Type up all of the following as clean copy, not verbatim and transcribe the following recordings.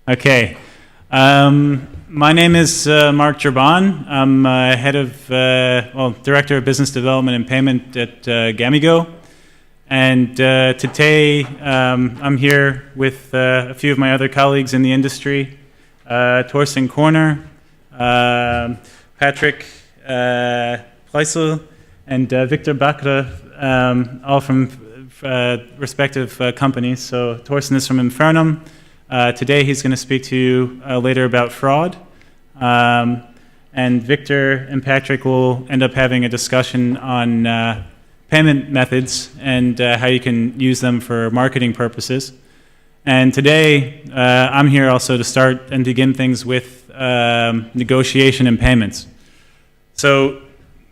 Okay. My name is Mark Gerban. I'm head of, Director of Business Development and Payment at Gamigo. And today I'm here with a few of my other colleagues in the industry, Torsten Koerner, Patrick PREISSL, and Victor Bacre, all from respective companies. So Torsten is from Infernum. Today he's going to speak to you later about fraud. And Victor and Patrick will end up having a discussion on payment methods and how you can use them for marketing purposes. And today I'm here also to start and begin things with negotiation and payments. So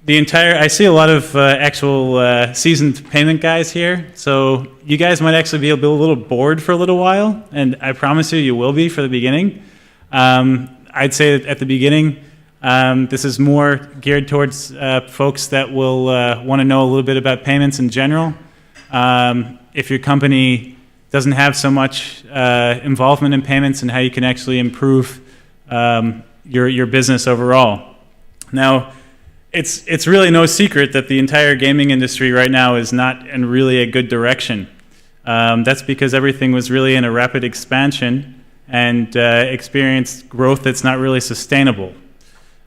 I see a lot of actual seasoned payment guys here, so you guys might actually be a little bored for a little while, and I promise you will be for the beginning. I'd say that at the beginning, this is more geared towards folks that will want to know a little bit about payments in general. If your company doesn't have so much involvement in payments and how you can actually improve your business overall. Now, it's really no secret that the entire gaming industry right now is not in really a good direction. That's because everything was really in a rapid expansion and experienced growth that's not really sustainable.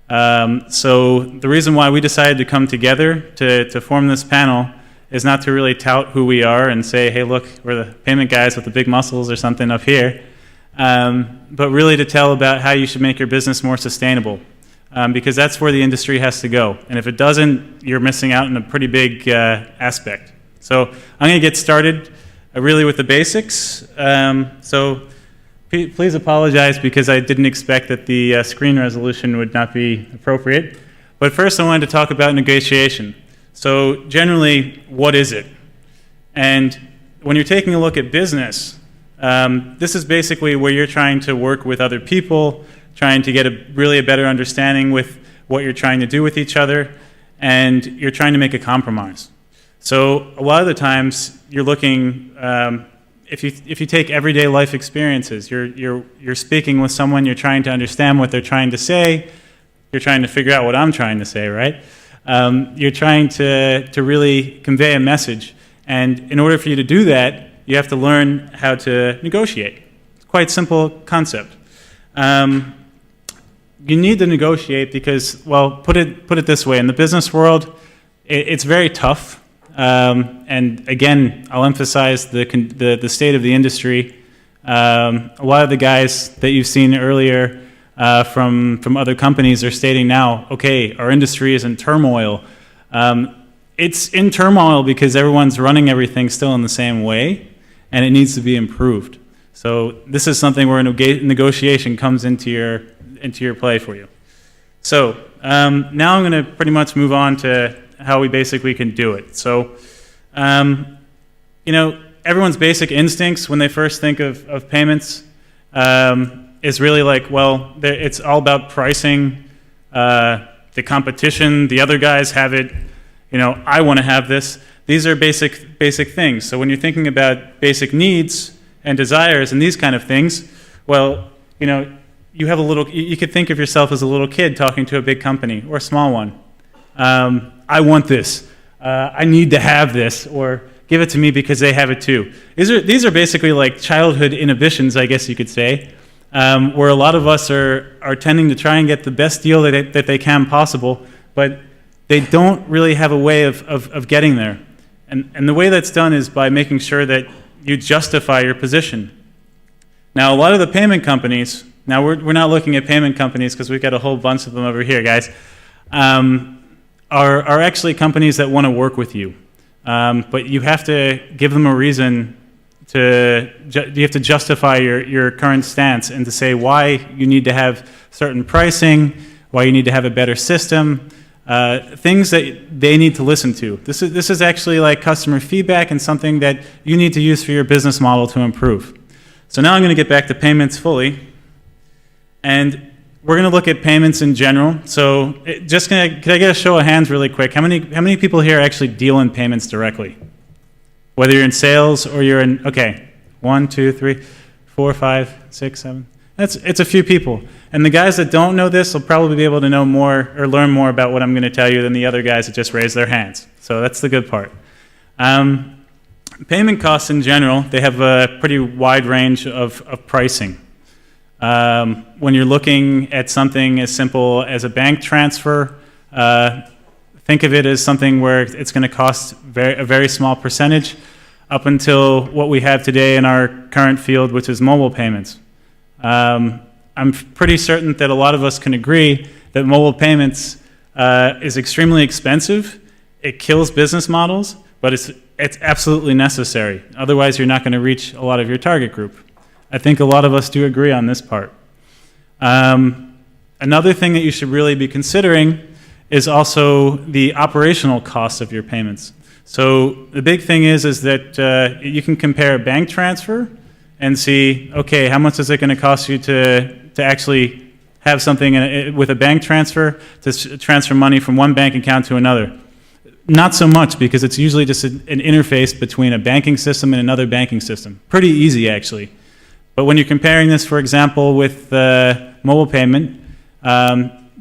So the reason why we decided to come together to form this panel is not to really tout who we are and say, hey, look, we're the payment guys with the big muscles or something up here, but really to tell about how you should make your business more sustainable. Because that's where the industry has to go. And if it doesn't, you're missing out on a pretty big aspect. So I'm going to get started really with the basics. So please apologize because I didn't expect that the screen resolution would not be appropriate. But first I wanted to talk about negotiation. So generally, what is it? And when you're taking a look at business, this is basically where you're trying to work with other people, trying to get really a better understanding with what you're trying to do with each other, and you're trying to make a compromise. So a lot of the times you're looking, if you take everyday life experiences, you're speaking with someone, you're trying to understand what they're trying to say, you're trying to figure out what I'm trying to say, right? You're trying to really convey a message, and in order for you to do that, you have to learn how to negotiate. It's quite a simple concept. You need to negotiate because, well, put it this way, in the business world, it's very tough. And again, I'll emphasize the state of the industry. A lot of the guys that you've seen earlier from other companies are stating now, okay, our industry is in turmoil. It's in turmoil because everyone's running everything still in the same way, and it needs to be improved. So this is something where negotiation comes into your play for you. So now I'm going to pretty much move on to how we basically can do it. So, everyone's basic instincts when they first think of payments is really like, well, it's all about pricing, the competition, the other guys have it, I want to have this. These are basic things. So when you're thinking about basic needs and desires and these kind of things, well, you could think of yourself as a little kid talking to a big company or a small one. I want this. I need to have this, or give it to me because they have it too. These are basically like childhood inhibitions, I guess you could say, where a lot of us are tending to try and get the best deal that they can possible, but they don't really have a way of getting there. And the way that's done is by making sure that you justify your position. Now, a lot of the payment companies, now we're not looking at payment companies because we've got a whole bunch of them over here, guys, are actually companies that want to work with you. But you have to give them a reason you have to justify your current stance and to say why you need to have certain pricing, why you need to have a better system, things that they need to listen to. This is actually like customer feedback and something that you need to use for your business model to improve. So now I'm going to get back to payments fully. And we're going to look at payments in general. So could I get a show of hands really quick? How many people here actually deal in payments directly? Whether you're in sales or you're in, okay, 1, 2, 3, 4, 5, 6, 7. It's a few people. And the guys that don't know this will probably be able to know more or learn more about what I'm going to tell you than the other guys that just raised their hands. So that's the good part. Payment costs in general, they have a pretty wide range of pricing. When you're looking at something as simple as a bank transfer, think of it as something where it's going to cost a very small percentage up until what we have today in our current field, which is mobile payments. I'm pretty certain that a lot of us can agree that mobile payments is extremely expensive. It kills business models, but it's absolutely necessary. Otherwise, you're not going to reach a lot of your target group. I think a lot of us do agree on this part. Another thing that you should really be considering is also the operational costs of your payments. So the big thing is that you can compare a bank transfer and see, okay, how much is it going to cost you to actually have something with a bank transfer to transfer money from one bank account to another? Not so much, because it's usually just an interface between a banking system and another banking system. Pretty easy, actually. But when you're comparing this, for example, with mobile payment,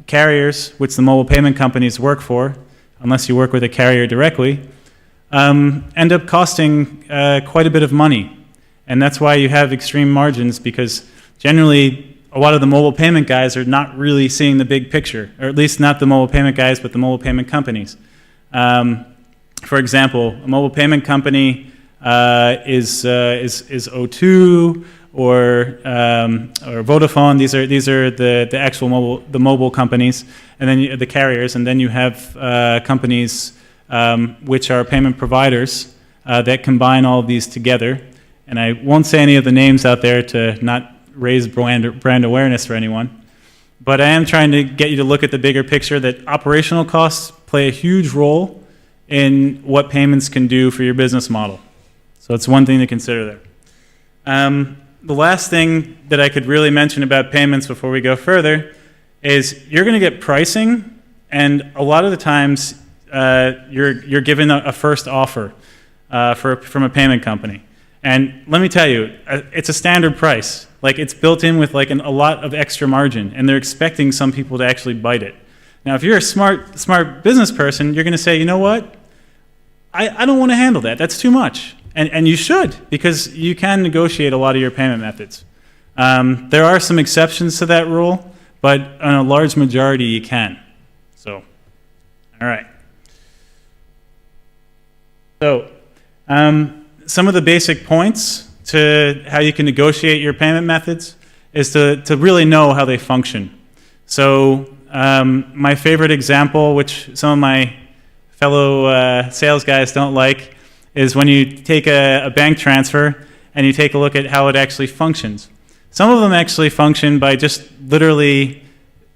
carriers, which the mobile payment companies work for, unless you work with a carrier directly, end up costing quite a bit of money. And that's why you have extreme margins, because generally a lot of the mobile payment guys are not really seeing the big picture, or at least not the mobile payment guys, but the mobile payment companies. For example, a mobile payment company is O2 or Vodafone. These are the actual mobile companies, and then the carriers, and then you have companies which are payment providers that combine all of these together. And I won't say any of the names out there to not raise brand awareness for anyone, but I am trying to get you to look at the bigger picture that operational costs play a huge role in what payments can do for your business model. So it's one thing to consider there. The last thing that I could really mention about payments before we go further is you're going to get pricing, and a lot of the times you're given a first offer from a payment company. And let me tell you, it's a standard price. Like, it's built in with like a lot of extra margin, and they're expecting some people to actually bite it. Now, if you're a smart business person, you're going to say, you know what? I don't want to handle that. That's too much. And you should, because you can negotiate a lot of your payment methods. There are some exceptions to that rule, but on a large majority, you can. So, all right. So, some of the basic points to how you can negotiate your payment methods is to really know how they function. So, my favorite example, which some of my fellow sales guys don't like, is when you take a bank transfer and you take a look at how it actually functions. Some of them actually function by just literally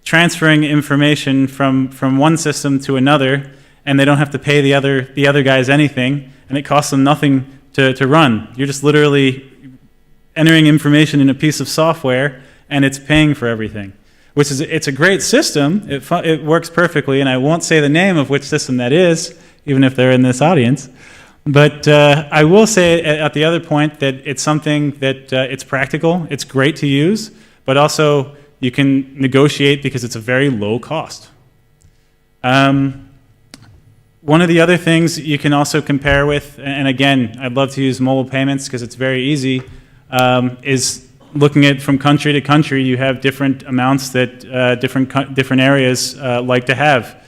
transferring information from one system to another, and they don't have to pay the other guys anything, and it costs them nothing to run. You're just literally entering information in a piece of software, and it's paying for everything. It's a great system. It works perfectly, and I won't say the name of which system that is, even if they're in this audience. But I will say at the other point that it's something that it's practical, it's great to use, but also you can negotiate because it's a very low cost. One of the other things you can also compare with, and again, I'd love to use mobile payments because it's very easy, is looking at from country to country. You have different amounts that different areas like to have.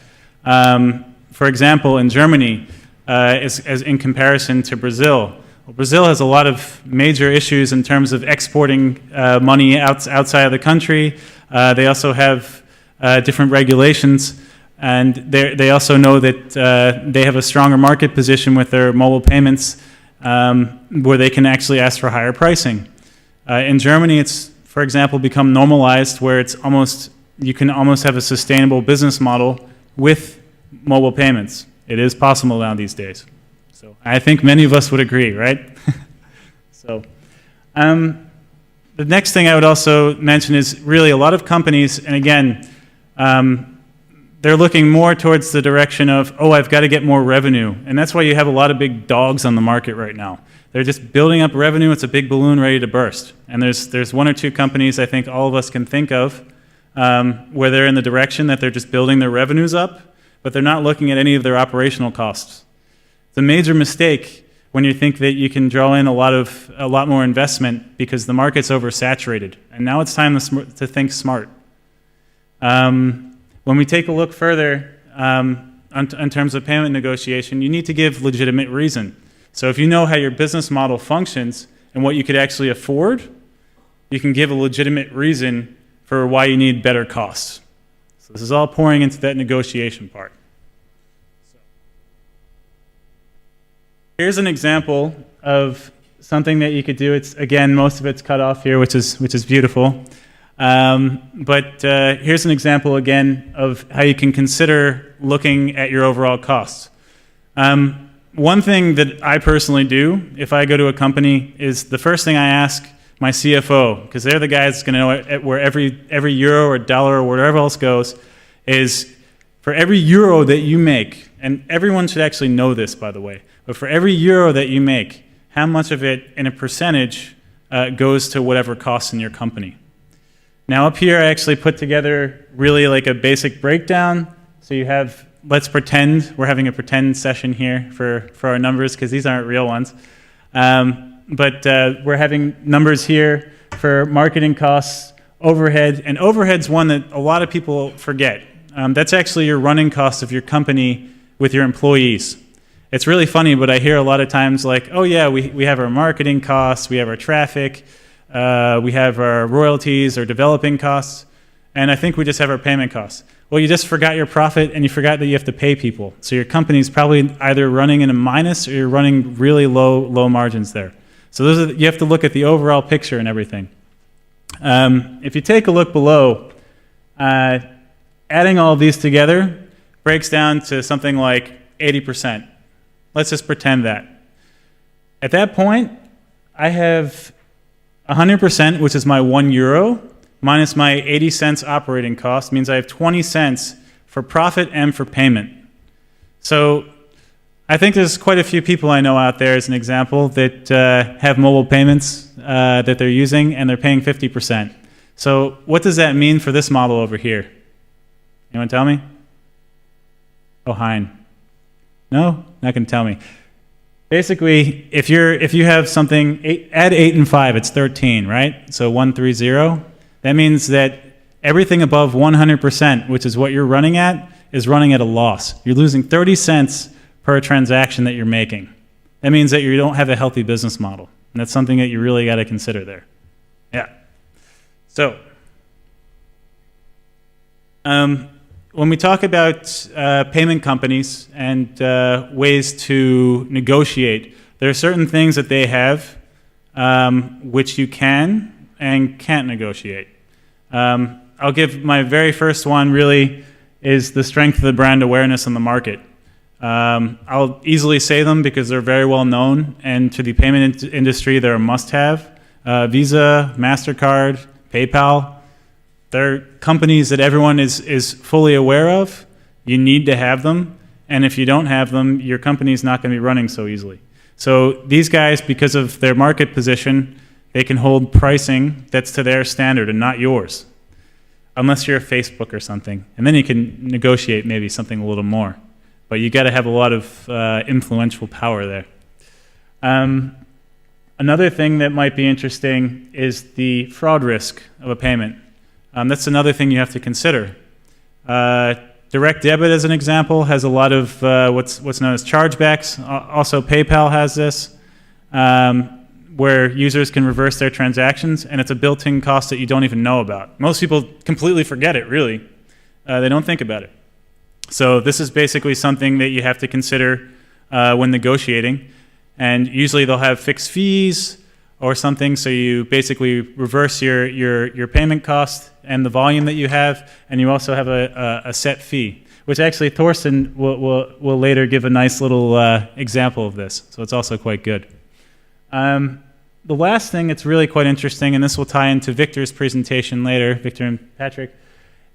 For example, in Germany, as in comparison to Brazil. Well, Brazil has a lot of major issues in terms of exporting money outside of the country. They also have different regulations, and they also know that they have a stronger market position with their mobile payments, where they can actually ask for higher pricing. In Germany, it's, for example, become normalized where you can almost have a sustainable business model with mobile payments. It is possible now these days. So I think many of us would agree, right? So the next thing I would also mention is really a lot of companies, and again, they're looking more towards the direction of, oh, I've got to get more revenue. And that's why you have a lot of big dogs on the market right now. They're just building up revenue. It's a big balloon ready to burst. And there's one or two companies I think all of us can think of where they're in the direction that they're just building their revenues up, but they're not looking at any of their operational costs. It's a major mistake when you think that you can draw in a lot more investment because the market's oversaturated. And now it's time to think smart. When we take a look further in terms of payment negotiation, you need to give legitimate reason. So if you know how your business model functions and what you could actually afford, you can give a legitimate reason for why you need better costs. So this is all pouring into that negotiation part. Here's an example of something that you could do. It's, again, most of it's cut off here, which is beautiful. But here's an example, again, of how you can consider looking at your overall costs. One thing that I personally do if I go to a company is the first thing I ask my CFO, because they're the guys that's going to know where every euro or dollar or whatever else goes, is for every euro that you make, and everyone should actually know this, by the way, but for every euro that you make, how much of it in a percentage goes to whatever costs in your company. Now up here I actually put together really like a basic breakdown. So you have, let's pretend, we're having a pretend session here for our numbers because these aren't real ones. But we're having numbers here for marketing costs, overhead, and overhead's one that a lot of people forget. That's actually your running costs of your company with your employees. It's really funny, but I hear a lot of times like, oh yeah, we have our marketing costs, we have our traffic, we have our royalties or developing costs, and I think we just have our payment costs. Well, you just forgot your profit and you forgot that you have to pay people. So your company's probably either running in a minus or you're running really low margins there. So you have to look at the overall picture and everything. If you take a look below, adding all of these together breaks down to something like 80%. Let's just pretend that. At that point, I have 100%, which is my €1, minus my 80 cents operating cost, means I have 20 cents for profit and for payment. So I think there's quite a few people I know out there, as an example, that have mobile payments that they're using, and they're paying 50%. So what does that mean for this model over here? Anyone tell me? Oh, Hein. No? Not going to tell me. Basically, if you have something, add 8 and 5, it's 13, right? So 130. That means that everything above 100%, which is what you're running at, is running at a loss. You're losing 30 cents per transaction that you're making. That means that you don't have a healthy business model. And that's something that you really got to consider there. Yeah. So, when we talk about payment companies and ways to negotiate, there are certain things that they have which you can and can't negotiate. I'll give my very first one really is the strength of the brand awareness in the market. I'll easily say them because they're very well known, and to the payment industry they're a must-have. Visa, MasterCard, PayPal, they're companies that everyone is fully aware of. You need to have them, and if you don't have them, your company's not going to be running so easily. So these guys, because of their market position, they can hold pricing that's to their standard and not yours, unless you're a Facebook or something, and then you can negotiate maybe something a little more. But you got to have a lot of influential power there. Another thing that might be interesting is the fraud risk of a payment. That's another thing you have to consider. Direct debit, as an example, has a lot of what's known as chargebacks. Also, PayPal has this, where users can reverse their transactions, and it's a built-in cost that you don't even know about. Most people completely forget it, really. They don't think about it. So this is basically something that you have to consider when negotiating. And usually they'll have fixed fees or something, so you basically reverse your payment cost and the volume that you have, and you also have a set fee, which actually Torsten will later give a nice little example of this. So it's also quite good. The last thing that's really quite interesting, and this will tie into Victor's presentation later, Victor and Patrick,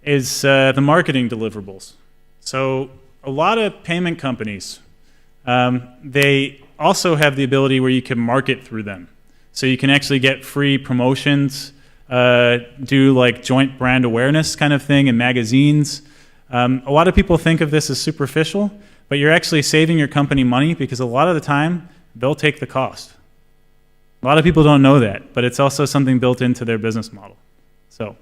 is the marketing deliverables. So a lot of payment companies, they also have the ability where you can market through them. So you can actually get free promotions, do like joint brand awareness kind of thing in magazines. A lot of people think of this as superficial, but you're actually saving your company money because a lot of the time they'll take the cost. A lot of people don't know that, but it's also something built into their business model. So,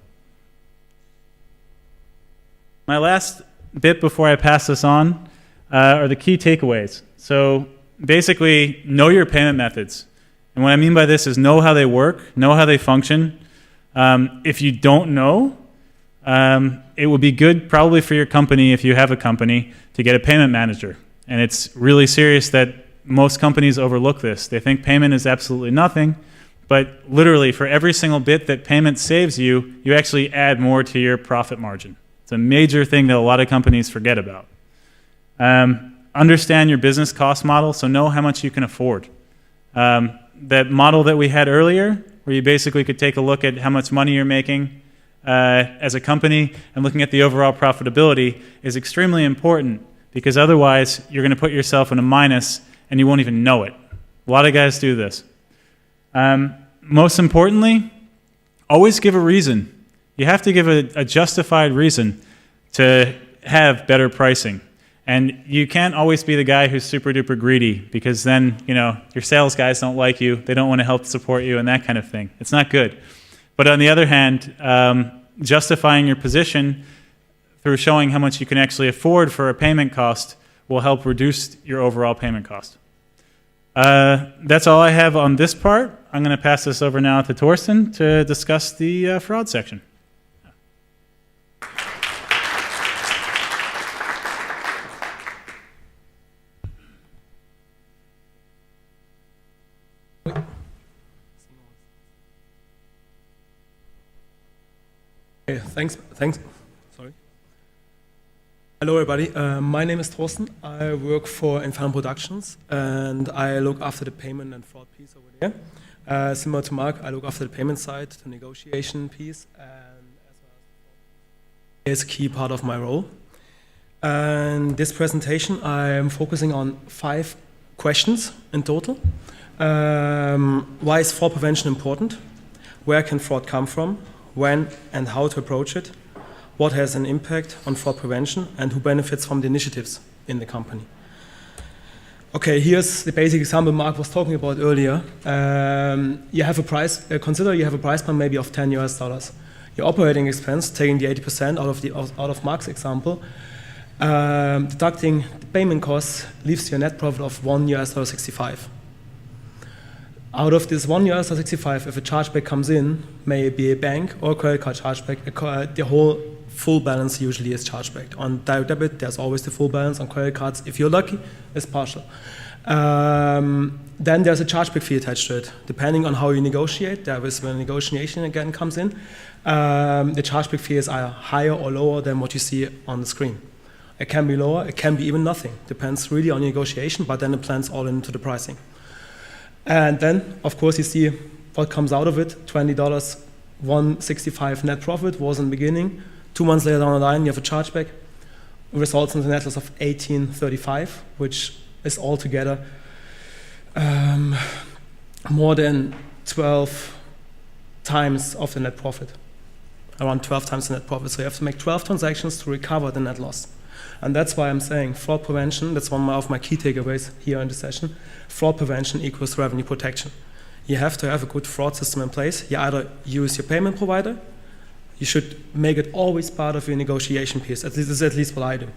my last bit before I pass this on are the key takeaways. So basically, know your payment methods. And what I mean by this is know how they work, know how they function. If you don't know, it would be good probably for your company, if you have a company, to get a payment manager. And it's really serious that most companies overlook this. They think payment is absolutely nothing, but literally for every single bit that payment saves you, you actually add more to your profit margin. It's a major thing that a lot of companies forget about. Understand your business cost model, so know how much you can afford. That model that we had earlier, where you basically could take a look at how much money you're making as a company and looking at the overall profitability, is extremely important, because otherwise you're going to put yourself in a minus and you won't even know it. A lot of guys do this. Most importantly, always give a reason. You have to give a justified reason to have better pricing. And you can't always be the guy who's super duper greedy, because then, you know, your sales guys don't like you, they don't want to help support you and that kind of thing. It's not good. But on the other hand, justifying your position through showing how much you can actually afford for a payment cost will help reduce your overall payment cost. That's all I have on this part. I'm going to pass this over now to Torsten to discuss the fraud section. Okay, thanks. Sorry. Hello, everybody. My name is Torsten. I work for Infernum Productions, and I look after the payment and fraud piece over there. Similar to Mark, I look after the payment side, the negotiation piece, and as well as is a key part of my role. And this presentation, I am focusing on 5 questions in total. Why is fraud prevention important? Where can fraud come from? When and how to approach it? What has an impact on fraud prevention, and who benefits from the initiatives in the company? Okay, here's the basic example Mark was talking about earlier. You have a price, consider you have a price plan maybe of $10 US. Your operating expense, taking the 80% out of Mark's example, deducting the payment costs leaves you a net profit of $1.65. Out of this $1.65, if a chargeback comes in, may it be a bank or a credit card chargeback, the whole full balance usually is chargeback. On direct debit, there's always the full balance. On credit cards, if you're lucky, it's partial. Then there's a chargeback fee attached to it. Depending on how you negotiate, there is when negotiation again comes in, the chargeback fee is either higher or lower than what you see on the screen. It can be lower, it can be even nothing. Depends really on your negotiation, but then it plans all into the pricing. And then, of course, you see what comes out of it. $20, $1.65 net profit was in the beginning. 2 months later down the line, you have a chargeback. It results in a net loss of $18.35, which is altogether more than 12 times of the net profit. Around 12 times the net profit. So you have to make 12 transactions to recover the net loss. And that's why I'm saying fraud prevention, that's one of my key takeaways here in the session. Fraud prevention equals revenue protection. You have to have a good fraud system in place. You either use your payment provider, you should make it always part of your negotiation piece. This is at least what I do.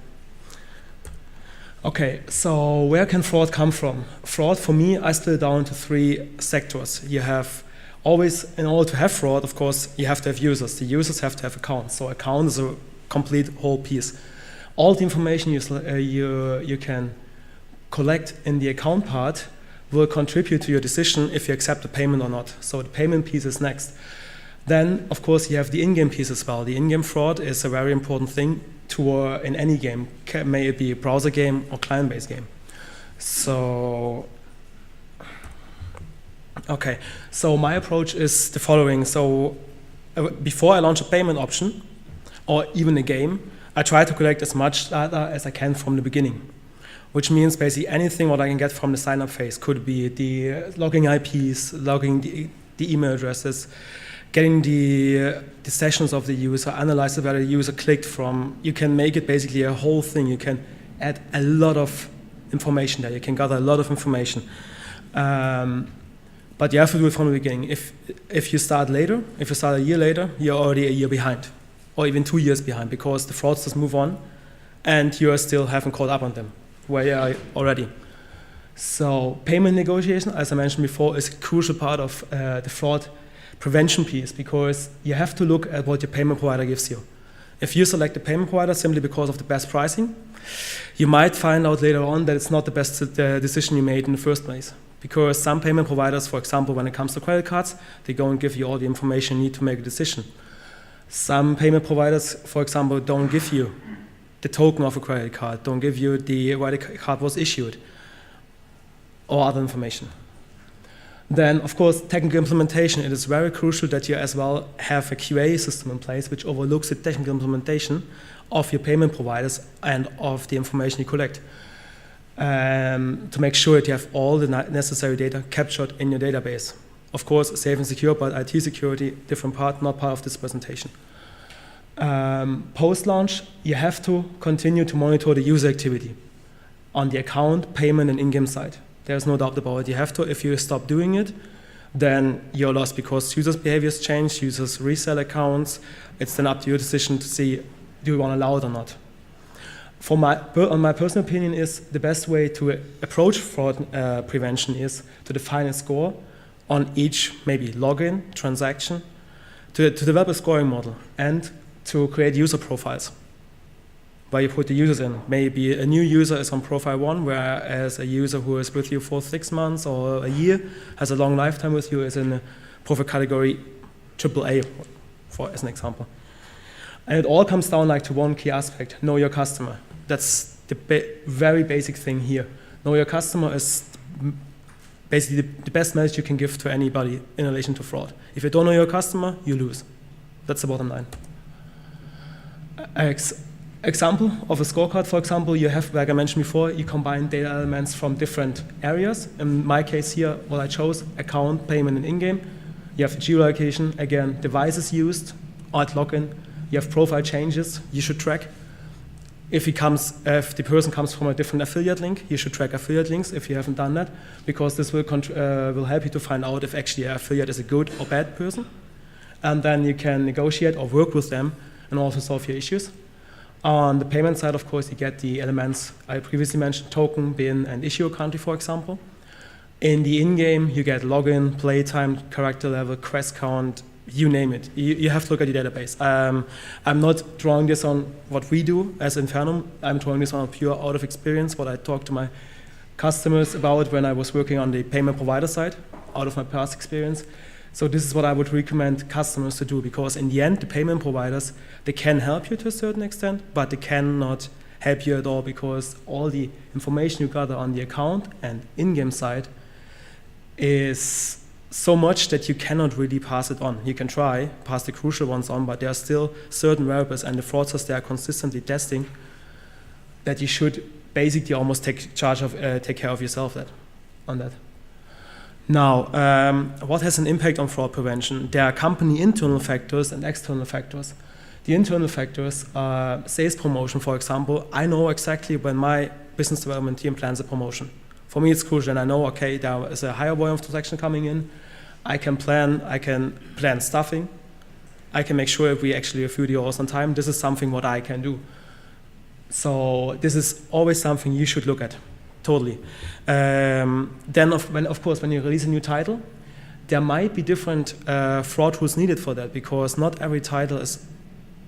Okay, so where can fraud come from? Fraud, for me, I split it down into 3 sectors. You have always, in order to have fraud, of course, you have to have users. The users have to have accounts. So account is a complete whole piece. All the information you can collect in the account part will contribute to your decision if you accept the payment or not. So the payment piece is next. Then, of course, you have the in-game piece as well. The in-game fraud is a very important thing in any game, may it be a browser game or client-based game. So, okay. So my approach is the following. So before I launch a payment option or even a game, I try to collect as much data as I can from the beginning. which means basically anything what I can get from the sign-up phase. Could be the logging IPs, logging the email addresses, getting the sessions of the user, analyze where the user clicked from. You can make it basically a whole thing. You can add a lot of information there. You can gather a lot of information. But you have to do it from the beginning. If you start later, if you start a year later, you're already a year behind, or even 2 years behind, because the fraudsters move on, and you still haven't caught up on them, where you are already. So payment negotiation, as I mentioned before, is a crucial part of the fraud prevention piece, because you have to look at what your payment provider gives you. If you select the payment provider simply because of the best pricing, you might find out later on that it's not the best decision you made in the first place. Because some payment providers, for example, when it comes to credit cards, they don't give you all the information you need to make a decision. Some payment providers, for example, don't give you the token of a credit card, don't give you why the card was issued, or other information. Then, of course, technical implementation. It is very crucial that you as well have a QA system in place which overlooks the technical implementation of your payment providers and of the information you collect, to make sure that you have all the necessary data captured in your database. Of course, safe and secure, but IT security, different part, not part of this presentation. Post-launch, you have to continue to monitor the user activity on the account, payment, and in-game side. There's no doubt about it. You have to. If you stop doing it, then you're lost, because users' behaviors change, users resell accounts. It's then up to your decision to see, do you want to allow it or not? On my personal opinion, is the best way to approach fraud prevention is to define a score on each maybe login, transaction, to develop a scoring model and to create user profiles where you put the users in. Maybe a new user is on profile 1, whereas a user who is with you for 6 months or a year, has a long lifetime with you, is in a profile category AAA, as an example. And it all comes down to one key aspect: know your customer. That's the very basic thing here. Know your customer is basically the best message you can give to anybody in relation to fraud. If you don't know your customer, you lose. That's the bottom line. Example of a scorecard, for example, you have, like I mentioned before, you combine data elements from different areas. In my case here, what I chose, account, payment, and in-game. You have geolocation, again, devices used, at login. You have profile changes you should track. If the person comes from a different affiliate link, you should track affiliate links if you haven't done that, because this will help you to find out if actually an affiliate is a good or bad person. And then you can negotiate or work with them and also solve your issues. On the payment side, of course, you get the elements I previously mentioned: token, bin, and issue country, for example. In the in-game, you get login, playtime, character level, quest count, you name it. You have to look at the database. I'm not drawing this on what we do as Infernum. I'm drawing this on pure out of experience, what I talked to my customers about when I was working on the payment provider side, out of my past experience. So this is what I would recommend customers to do, because in the end, the payment providers, they can help you to a certain extent, but they cannot help you at all, because all the information you gather on the account and in-game side is so much that you cannot really pass it on. You can try, pass the crucial ones on, but there are still certain variables, and the fraudsters, they are consistently testing, that you should basically almost take care of yourself on that. Now, what has an impact on fraud prevention? There are company internal factors and external factors. The internal factors are sales promotion, for example. I know exactly when my business development team plans a promotion. For me, it's crucial, and I know, okay, there is a higher volume of transaction coming in. I can plan staffing. I can make sure if we actually review the orders on time. This is something what I can do. So this is always something you should look at. Totally. Then, of course, when you release a new title, there might be different fraud rules needed for that, because not every title is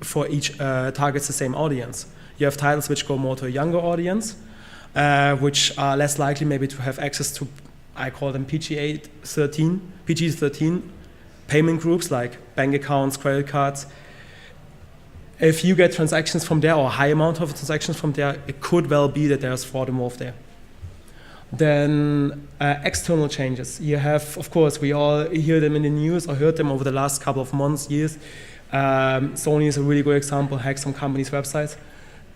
for each targets the same audience. You have titles which go more to a younger audience, which are less likely maybe to have access to, I call them PG-13 payment groups like bank accounts, credit cards. If you get transactions from there, or a high amount of transactions from there, it could well be that there's fraud involved there. Then external changes. You have, of course, we all hear them in the news or heard them over the last couple of months, years. Sony is a really good example, hacked some companies' websites.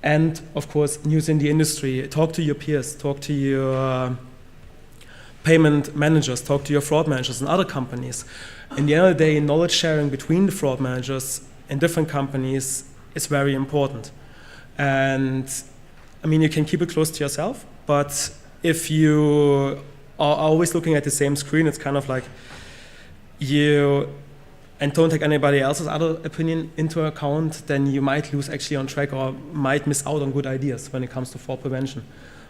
And of course, news in the industry. Talk to your peers, talk to your payment managers, talk to your fraud managers in other companies. In the end of the day, knowledge sharing between the fraud managers in different companies is very important. And I mean, you can keep it close to yourself, but if you are always looking at the same screen, it's kind of like and don't take anybody else's other opinion into account, then you might lose actually on track or might miss out on good ideas when it comes to fraud prevention.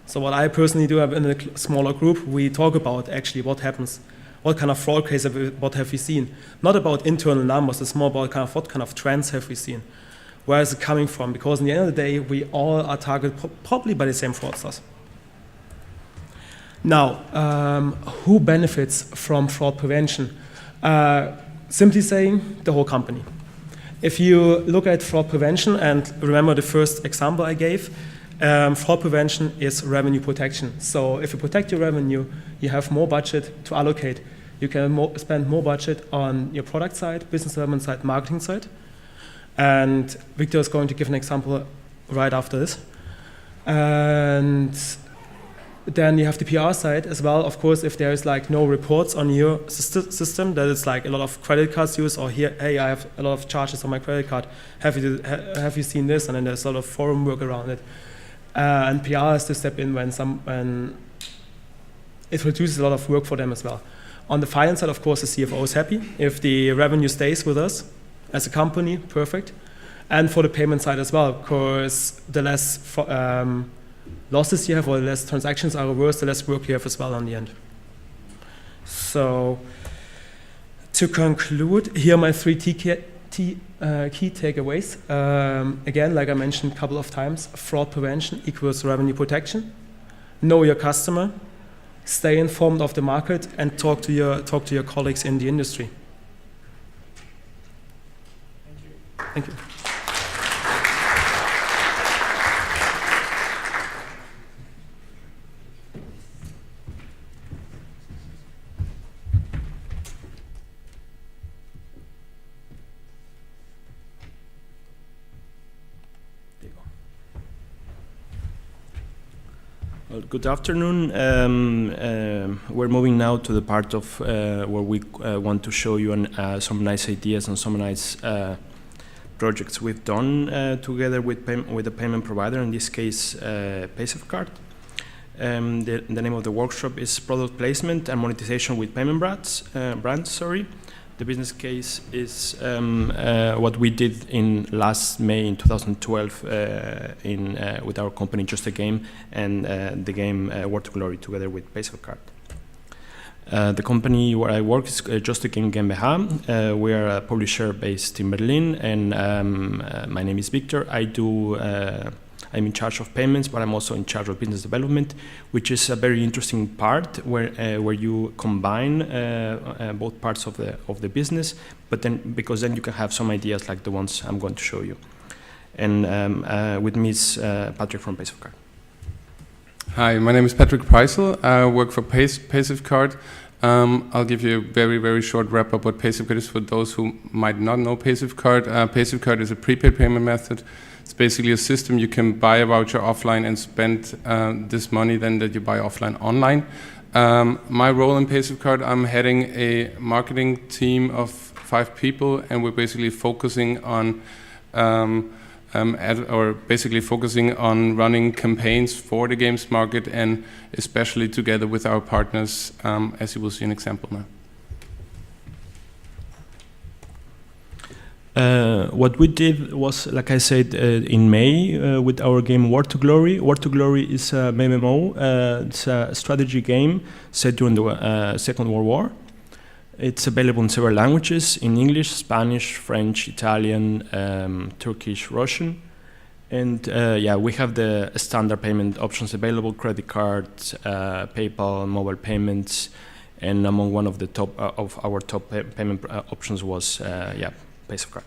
So what I personally do in a smaller group, we talk about actually what happens, what kind of fraud cases, what have we seen. Not about internal numbers, it's more about kind of what kind of trends have we seen. Where is it coming from? Because in the end of the day, we all are targeted probably by the same fraudsters. Now, who benefits from fraud prevention? Simply saying, the whole company. If you look at fraud prevention, and remember the first example I gave, fraud prevention is revenue protection. So if you protect your revenue, you have more budget to allocate. You can spend more budget on your product side, business development side, marketing side. And Victor is going to give an example right after this. And then you have the PR side as well. Of course, if there is like no reports on your system, that it's like a lot of credit cards used, or here, hey, I have a lot of charges on my credit card. Have you seen this? And then there's a lot of forum work around it. And PR has to step in when it reduces a lot of work for them as well. On the finance side, of course, the CFO is happy if the revenue stays with us as a company. Perfect. And for the payment side as well, because the less losses you have, or the less transactions are reversed, the less work you have as well on the end. So to conclude, here are my three key takeaways. Again, like I mentioned a couple of times, fraud prevention equals revenue protection. Know your customer, stay informed of the market, and talk to your colleagues in the industry. Thank you. Well, good afternoon. We're moving now to the part of where we want to show you some nice ideas and some nice projects we've done together with a payment provider, in this case Paysafecard. The name of the workshop is Product Placement and Monetization with Payment Brands. The business case is what we did in last May in 2012 with our company JustAGame and the game War to Glory together with Paysafecard. The company where I work is JustAGame GmbH. We are a publisher based in Berlin, and my name is Victor. I'm in charge of payments, but I'm also in charge of business development, which is a very interesting part where you combine both parts of the business, but because then you can have some ideas like the ones I'm going to show you. And with me is Patrick from Paysafecard. Hi, my name is Patrick PREISSL. I work for Paysafecard. I'll give you a very, very short wrap-up what Paysafecard is for those who might not know Paysafecard. Paysafecard is a prepaid payment method. It's basically a system you can buy a voucher offline and spend this money then that you buy offline online. My role in Paysafecard, I'm heading a marketing team of 5 people, and we're basically focusing on running campaigns for the games market, and especially together with our partners, as you will see an example now. What we did was, like I said, in May with our game War to Glory. War to Glory is a MMO. It's a strategy game set during the Second World War. It's available in several languages, in English, Spanish, French, Italian, Turkish, Russian. And we have the standard payment options available: credit cards, PayPal, mobile payments, and among one of the top of our top payment options was Paysafecard.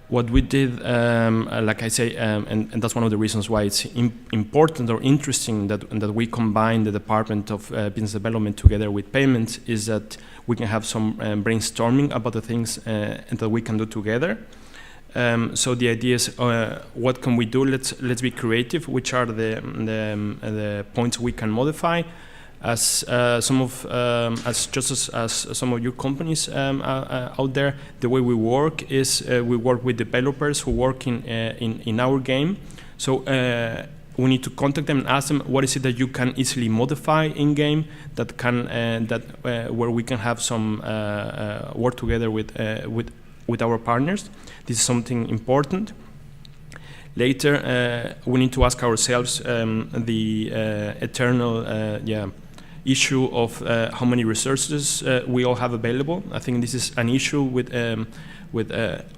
What we did, like I say, and that's one of the reasons why it's important or interesting that we combine the Department of Business Development together with payments, is that we can have some brainstorming about the things and that we can do together. So the idea is, what can we do? Let's be creative. Which are the points we can modify? As as some of your companies out there, the way we work is we work with developers who work in our game. So we need to contact them and ask them what is it that you can easily modify in game that can where we can have some work together with our partners. This is something important. Later, we need to ask ourselves the eternal issue of how many resources we all have available. I think this is an issue with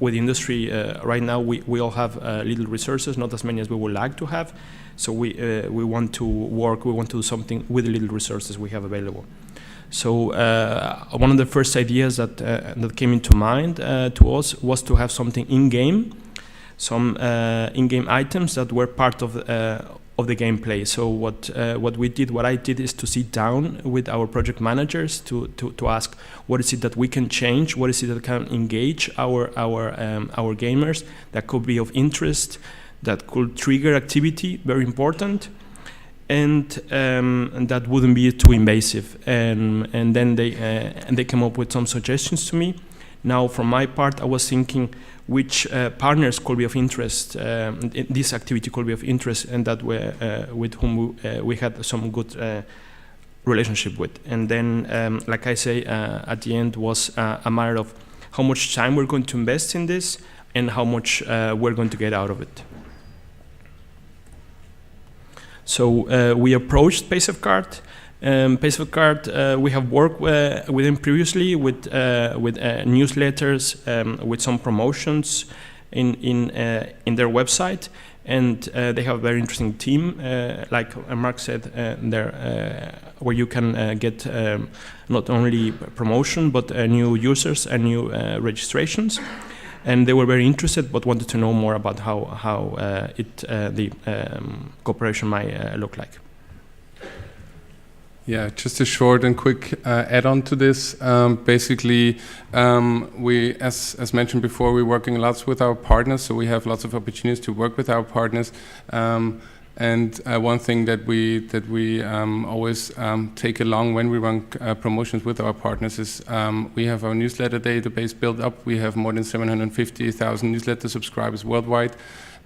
industry right now. We all have little resources, not as many as we would like to have. So we want to work. We want to do something with the little resources we have available. So one of the first ideas that came into mind to us was to have something in-game, some in-game items that were part of the gameplay. So what I did is to sit down with our project managers to ask what is it that we can change, what is it that can engage our gamers, that could be of interest, that could trigger activity, very important. And that wouldn't be too invasive, and then they came up with some suggestions to me. Now, from my part, I was thinking which partners could be of interest. This activity could be of interest, and that with whom we had some good relationship with. And then, like I say, at the end was a matter of how much time we're going to invest in this and how much we're going to get out of it. So we approached Paysafecard. Paysafecard, we have worked with them previously with newsletters, with some promotions in their website, and they have a very interesting team. Like Mark said, where you can get not only promotion but new users and new registrations. And they were very interested, but wanted to know more about how the cooperation might look like. Yeah, just a short and quick add-on to this. Basically, we, as mentioned before, we're working lots with our partners, so we have lots of opportunities to work with our partners. And one thing that we always take along when we run promotions with our partners is we have our newsletter database built up. We have more than 750,000 newsletter subscribers worldwide.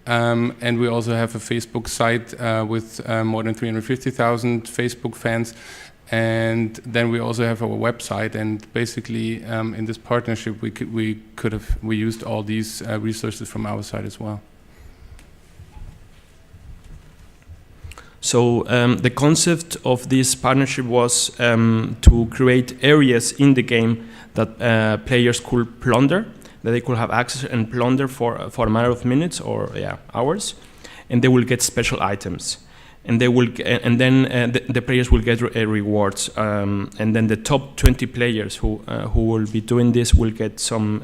And we also have a Facebook site with more than 350,000 Facebook fans. And then we also have our website. And basically, in this partnership, we used all these resources from our side as well. So the concept of this partnership was to create areas in the game that players could plunder, that they could have access and plunder for a matter of minutes or hours, and they will get special items, and they will then the players will get rewards, and then the top 20 players who will be doing this will get some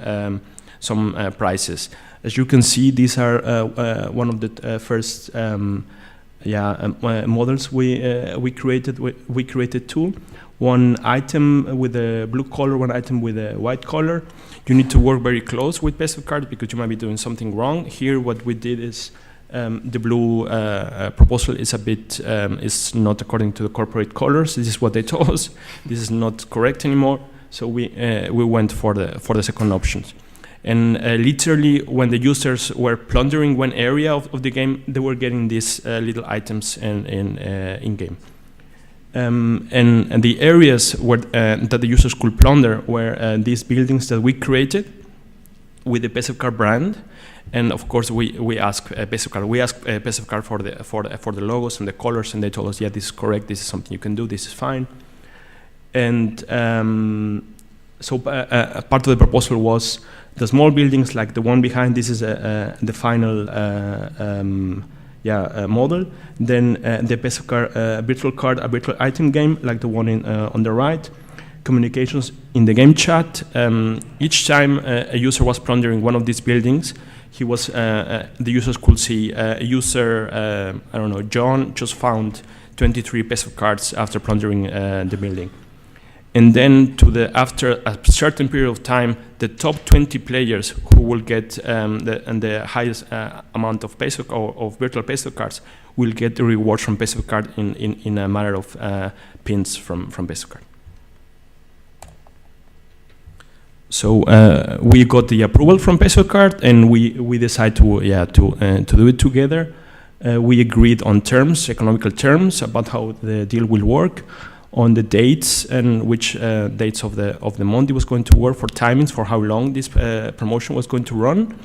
prizes. As you can see, these are one of the first. Models we created. We created two. One item with a blue color, one item with a white color. You need to work very close with Paysafecard because you might be doing something wrong. Here, what we did is the blue proposal is a bit is not according to the corporate colors. This is what they told us. This is not correct anymore. So we went for the second options. And literally, when the users were plundering one area of the game, they were getting these little items in game. And the areas where that the users could plunder were these buildings that we created with the Paysafecard brand. And of course, we asked Paysafecard. We asked Paysafecard for the logos and the colors, and they told us, yeah, this is correct. This is something you can do. This is fine. And so part of the proposal was the small buildings like the one behind. This is the final model. Then the Paysafecard virtual card, a virtual item game like the one on the right. Communications in the game chat. Each time a user was plundering one of these buildings, he was the users could see a user, I don't know, John just found 23 Paysafecards after plundering the building. and then after a certain period of time, the top 20 players who will get the highest amount of of virtual PaySafe cards will get the rewards from Paysafecard in a matter of pins from Paysafecard. So we got the approval from Paysafecard, and we decided to do it together. We agreed on terms, economical terms, about how the deal will work, on the dates and which dates of the month it was going to work, for timings, for how long this promotion was going to run,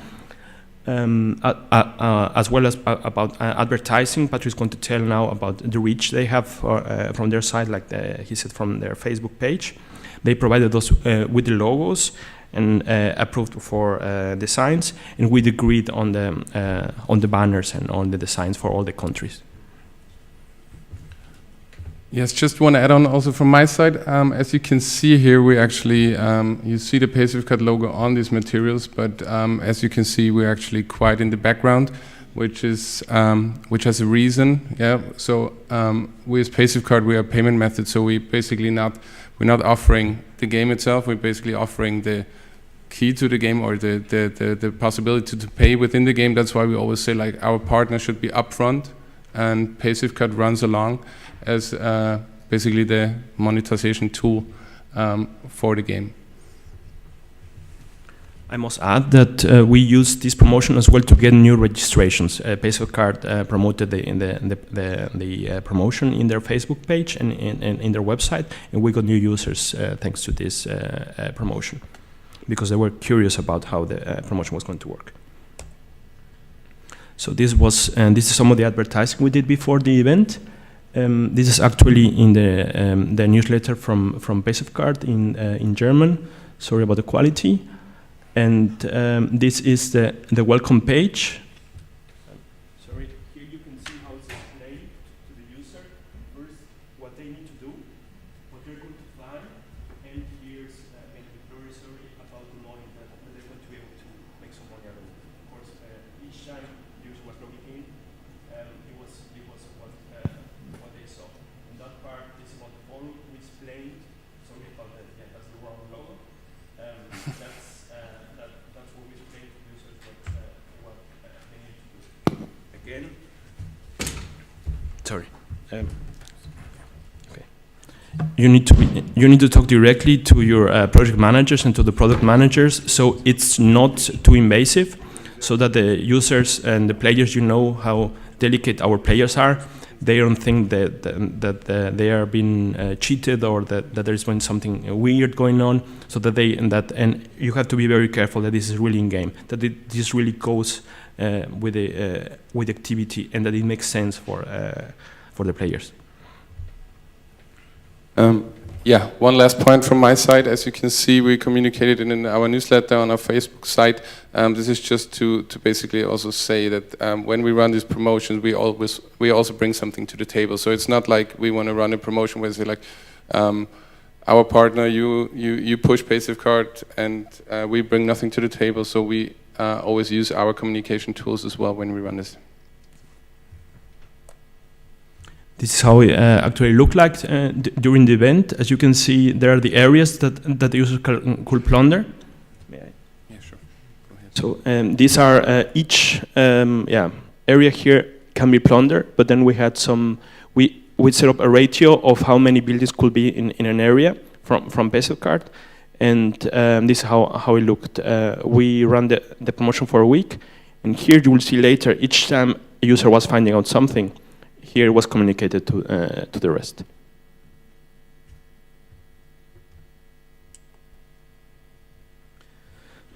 as well as about advertising. Patrick's going to tell now about the reach they have from their side, like he said, from their Facebook page. They provided us with the logos and approved for designs, and we agreed on the banners and on the designs for all the countries. Yes, just want to add on also from my side. As you can see here, we actually, you see the Paysafecard logo on these materials, but as you can see, we're actually quite in the background, which has a reason. Yeah. So we as Paysafecard, we are a payment method, so we're not offering the game itself. We're basically offering the key to the game, or the possibility to pay within the game. That's why we always say, like, our partner should be upfront, and Paysafecard runs along as basically the monetization tool for the game. I must add that we use this promotion as well to get new registrations. Paysafecard promoted the promotion in their Facebook page and in their website, and we got new users thanks to this promotion, because they were curious about how the promotion was going to work. So this is some of the advertising we did before the event. This is actually in the newsletter from Paysafecard in German. Sorry about the quality. And this is the welcome page. Sorry, here you can see how it's explained to the user. First, what they need to do, what they're going to plan, and here's a very sorry about the money that they're going to be able to make some money out of it. Of course, each time the user was logging in, it was what they saw. And that part is about the forum. We explained. Sorry about that. Yeah, that's the wrong logo. That's what we explain to users what they need to do. Again, sorry. Okay. You need to talk directly to your project managers and to the product managers, so it's not too invasive, so that the users and the players, how delicate our players are. They don't think that they are being cheated, or that there's been something weird going on. So and you have to be very careful that this is really in game, that this really goes with the activity, and that it makes sense for the players. Yeah, one last point from my side. As you can see, we communicated in our newsletter on our Facebook site. This is just to basically also say that when we run these promotions, we also bring something to the table. So it's not like we want to run a promotion where say, like, our partner, you push Paysafecard, and we bring nothing to the table. So we always use our communication tools as well when we run this. This is how it actually looked like during the event. As you can see, there are the areas that the user could plunder. Yeah, sure. Go ahead. So these are each area here can be plundered, but then we had we set up a ratio of how many buildings could be in an area from Paysafecard, and this is how it looked. We ran the promotion for a week, and here you will see later, each time a user was finding out something, here it was communicated to the rest.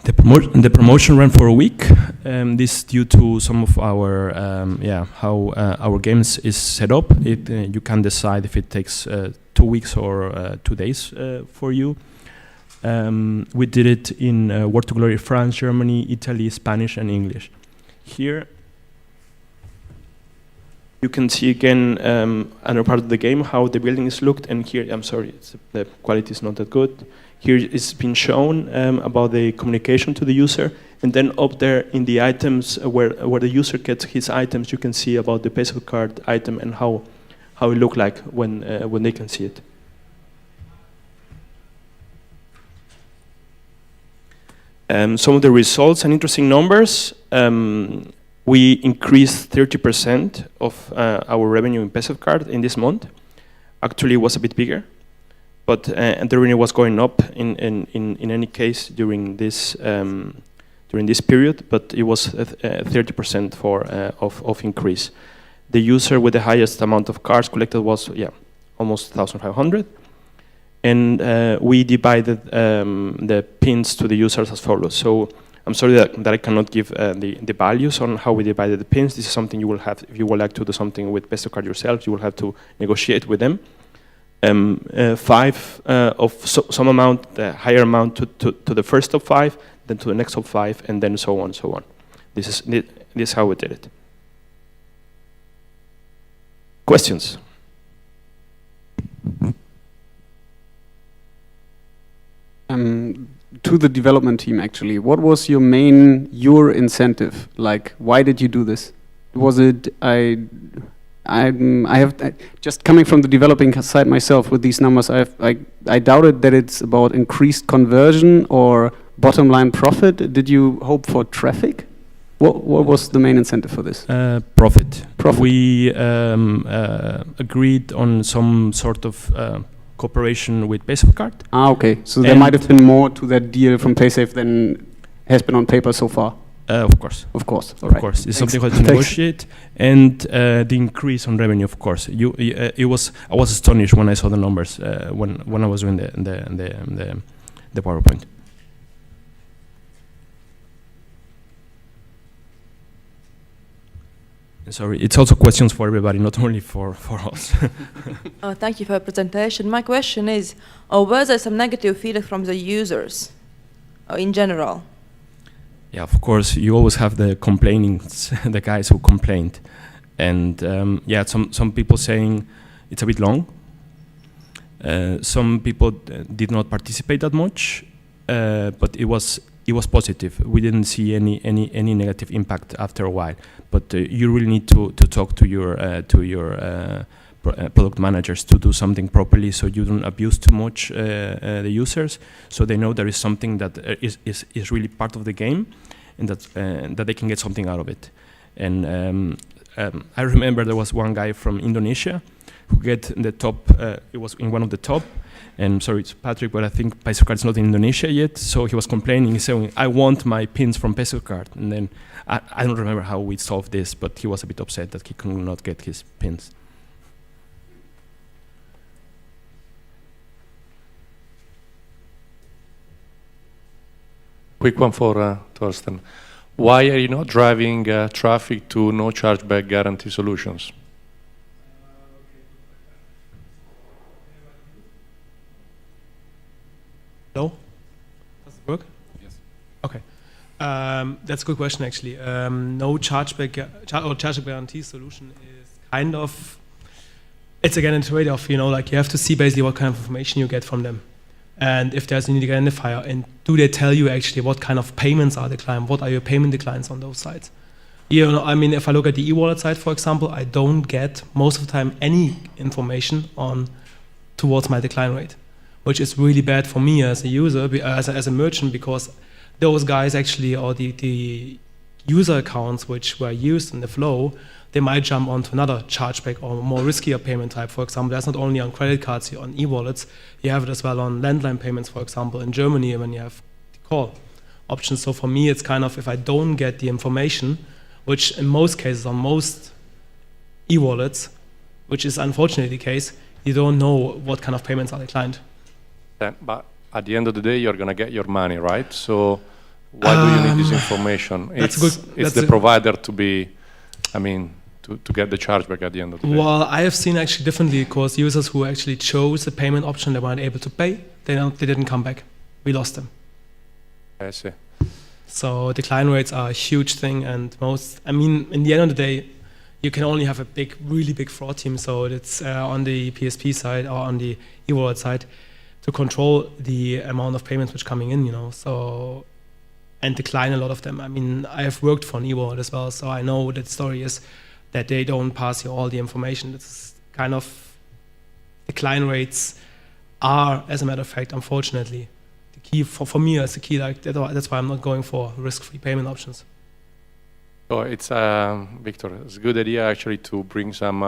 The promotion ran for a week. This is due to some of our how our games is set up. You can decide if it takes 2 weeks or 2 days for you. We did it in Word to Glory, France, Germany, Italy, Spanish, and English. Here you can see again another part of the game, how the building is looked, and here, I'm sorry, the quality is not that good. Here it's been shown about the communication to the user, and then up there in the items where the user gets his items, you can see about the Paysafecard item and how it looked like when they can see it. Some of the results and interesting numbers. We increased 30% of our revenue in Paysafecard in this month. Actually, it was a bit bigger, but and the revenue was going up in any case during this period. But it was 30% of increase. The user with the highest amount of cards collected was almost 1,500. And we divided the pins to the users as follows. So I'm sorry that I cannot give the values on how we divided the pins. This is something you will have, if you would like to do something with Paysafecard yourself, you will have to negotiate with them. 5 of some amount, the higher amount to the first top 5, then to the next top 5, and then so on, so on. This is how we did it. Questions? To the development team, actually, what was your incentive? Like, why did you do this? Was it just coming from the developing side myself with these numbers, I doubted that it's about increased conversion or bottom line profit. Did you hope for traffic? What was the main incentive for this? Profit. Profit. We agreed on some sort of cooperation with Paysafecard. Okay. So there might have been more to that deal from Paysafe than has been on paper so far. Of course. Of course. Of course. It's something we have to negotiate. And the increase on revenue, of course. I was astonished when I saw the numbers when I was doing the PowerPoint. Sorry, it's also questions for everybody, not only for us. Thank you for your presentation. My question is, were there some negative feedback from the users in general? Yeah, of course, you always have the complaining, the guys who complained. And some people saying it's a bit long. Some people did not participate that much, but it was positive. We didn't see any negative impact after a while. But you really need to talk to your product managers to do something properly, so you don't abuse too much the users, so they know there is something that is really part of the game, and that they can get something out of it. And I remember there was one guy from Indonesia who get the top. It was in one of the top. And sorry, it's Patrick, but I think Paysafecard is not in Indonesia yet. So he was complaining, he's saying, I want my pins from Paysafecard. And then I don't remember how we solved this, but he was a bit upset that he could not get his pins. Quick one for Torsten. Why are you not driving traffic to no chargeback guarantee solutions? No? Does it work? Yes. Okay. That's a good question, actually. No chargeback chargeback guarantee solution is kind of, it's again a trade-off, like you have to see basically what kind of information you get from them. And if there's a unique identifier, and do they tell you actually what kind of payments are declined, what are your payment declines on those sites? If I look at the e-wallet side, for example, I don't get most of the time any information towards my decline rate, which is really bad for me as a user, as a merchant, because those guys actually, or the user accounts which were used in the flow, they might jump onto another chargeback or more riskier payment type. For example, that's not only on credit cards, on e-wallets, you have it as well on landline payments, for example, in Germany when you have the call options. So for me, it's kind of, if I don't get the information, which in most cases on most e-wallets, which is unfortunately the case, you don't know what kind of payments are declined. But at the end of the day, you're going to get your money, right? So why do you need this information? It's the provider to be, to get the chargeback at the end of the day. Well, I have seen actually differently, because users who actually chose the payment option, they weren't able to pay, they didn't come back. We lost them. I see. So decline rates are a huge thing, and in the end of the day, you can only have a really big fraud team. So it's on the PSP side or on the e-wallet side to control the amount of payments which are coming in, and decline a lot of them. I have worked for an e-wallet as well, so I know that the story is that they don't pass you all the information. It's kind of, decline rates are, as a matter of fact, unfortunately, the key for me as a key. Like that's why I'm not going for risk-free payment options. So it's Victor. It's a good idea actually to bring some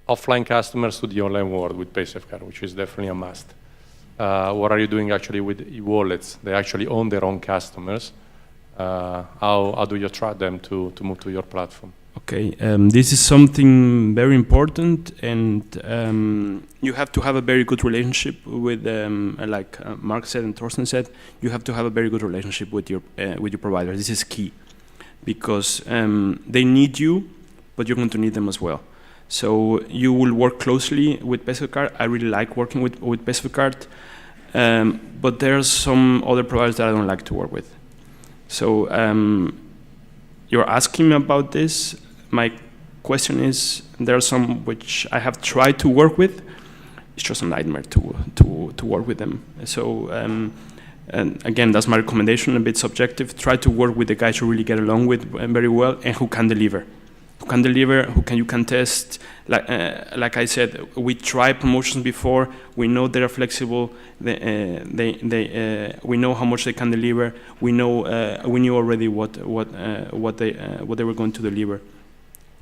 offline customers to the online world with Paysafecard, which is definitely a must. What are you doing actually with e-wallets? They actually own their own customers. How do you attract them to move to your platform? Okay, this is something very important, and you have to have a very good relationship with, like Mark said and Torsten said, you have to have a very good relationship with your provider. This is key, because they need you, but you're going to need them as well. So you will work closely with Paysafecard. I really like working with Paysafecard, but there are some other providers that I don't like to work with. So you're asking me about this. My question is, there are some which I have tried to work with. It's just a nightmare to work with them. So and again, that's my recommendation, a bit subjective. Try to work with the guys you really get along with very well and who can deliver. You can test. Like I said, we tried promotions before. We know they are flexible. We know how much they can deliver. We knew already what they were going to deliver,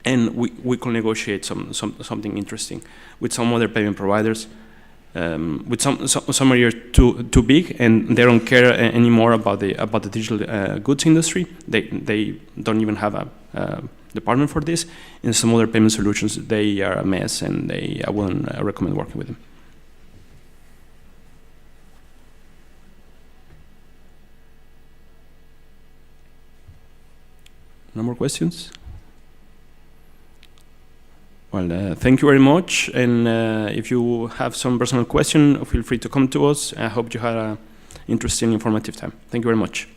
and we could negotiate something interesting with some other payment providers. With some are too big, and they don't care anymore about the digital goods industry. They don't even have a department for this. In some other payment solutions, they are a mess, and I wouldn't recommend working with them. No more questions? Well, thank you very much, and if you have some personal question, feel free to come to us. I hope you had an interesting, informative time. Thank you very much.